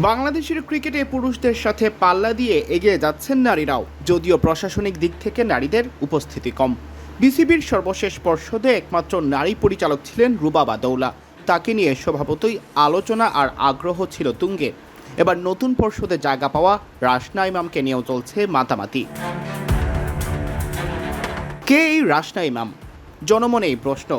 বাংলাদেশের ক্রিকেটে পুরুষদের সাথে পাল্লা দিয়ে এগিয়ে যাচ্ছেন নারীরাও, যদিও প্রশাসনিক দিক থেকে নারীদের উপস্থিতি কম। বিসিবির সর্বশেষ পর্ষদে একমাত্র নারী পরিচালক ছিলেন রুবা বাদৌলা। তাকে নিয়ে স্বভাবতই আলোচনা আর আগ্রহ ছিল তুঙ্গে। এবার নতুন পর্ষদে জায়গা পাওয়া রাশনা ইমামকে নিয়েও চলছে মাতামাতি। কে এই রাশনা ইমাম? জনমনে এই প্রশ্ন,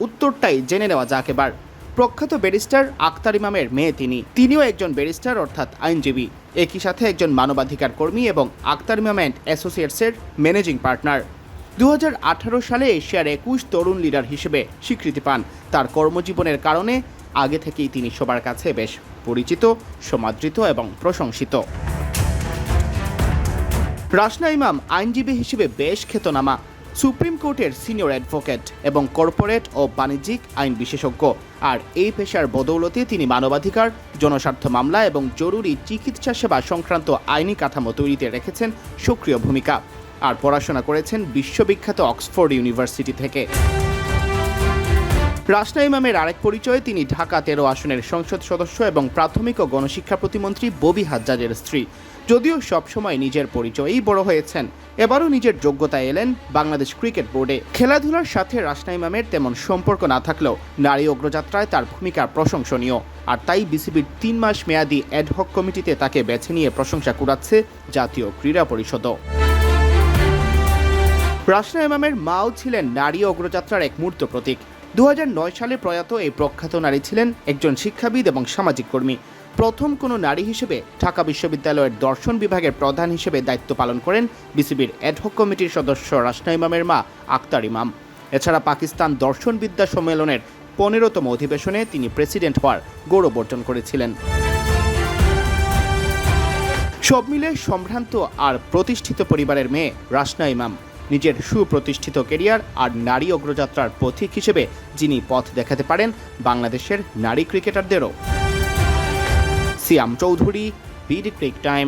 উত্তরটাই জেনে নেওয়া যাক এবার। প্রখ্যাত ব্যারিস্টার আক্তার ইমামের মেয়ে তিনিও একজন ব্যারিস্টার অর্থাৎ আইনজীবী, একই সাথে একজন মানবাধিকার কর্মী এবং আক্তার ইমাম অ্যান্ড অ্যাসোসিয়েটসের ম্যানেজিং পার্টনার। 2018 সালে এশিয়ার 21 তরুণ লিডার হিসেবে স্বীকৃতি পান। তার কর্মজীবনের কারণে আগে থেকেই তিনি সবার কাছে বেশ পরিচিত, সমাদৃত এবং প্রশংসিত। রাশনা ইমাম আইনজীবী হিসেবে বেশ খ্যাতনামা, সুপ্রিম কোর্টের সিনিয়র অ্যাডভোকেট এবং কর্পোরেট ও বাণিজ্যিক আইন বিশেষজ্ঞ। আর এই পেশার বদৌলতে তিনি মানবাধিকার, জনস্বার্থ মামলা এবং জরুরি চিকিৎসা সেবা সংক্রান্ত আইনি কাঠামো তৈরিতে রেখেছেন সক্রিয় ভূমিকা। আর পড়াশোনা করেছেন বিশ্ববিখ্যাত অক্সফোর্ড ইউনিভার্সিটি থেকে। রাশনা ইমামের আরেক পরিচয়ে তিনি ঢাকা 13 আসনের সংসদ সদস্য এবং প্রাথমিক ও গণশিক্ষা প্রতিমন্ত্রী ববি হাজ্জাজের স্ত্রী। যদিও সবসময় নিজের পরিচয়েই বড় হয়েছেন, এবারও নিজের যোগ্যতায় এলেন বাংলাদেশ ক্রিকেট বোর্ডে। খেলাধুলার সাথে রাশনা ইমামের তেমন সম্পর্ক না থাকলেও নারী অগ্রযাত্রায় তার ভূমিকা প্রশংসনীয়। আর তাই বিসিবির 3 মাস মেয়াদী অ্যাডহক কমিটিতে তাকে বেছে নিয়ে প্রশংসা কুড়াচ্ছে জাতীয় ক্রীড়া পরিষদও। রাশনা ইমামের মাও ছিলেন নারী অগ্রযাত্রার এক মূর্ত প্রতীক। 2009 সালে প্রয়াত এই প্রখ্যাত নারী ছিলেন একজন শিক্ষাবিদ এবং সামাজিক কর্মী। প্রথম কোনো নারী হিসেবে ঢাকা বিশ্ববিদ্যালয়ের দর্শন বিভাগের প্রধান হিসেবে দায়িত্ব পালন করেন বিসিবির অ্যাডহক কমিটির সদস্য রাশনা ইমামের মা আক্তার ইমাম। এছাড়া পাকিস্তান দর্শন বিদ্যা সম্মেলনের 15তম অধিবেশনে তিনি প্রেসিডেন্ট হওয়ার গৌরব অর্জন করেছিলেন। সব মিলে সম্ভ্রান্ত আর প্রতিষ্ঠিত পরিবারের মেয়ে রাশনা ইমাম নিজের সুপ্রতিষ্ঠিত ক্যারিয়ার আর নারী অগ্রযাত্রার পথিক হিসেবে যিনি পথ দেখাতে পারেন বাংলাদেশের নারী ক্রিকেটারদেরও। সিয়াম চৌধুরী, বিডি ক্রিক টাইম।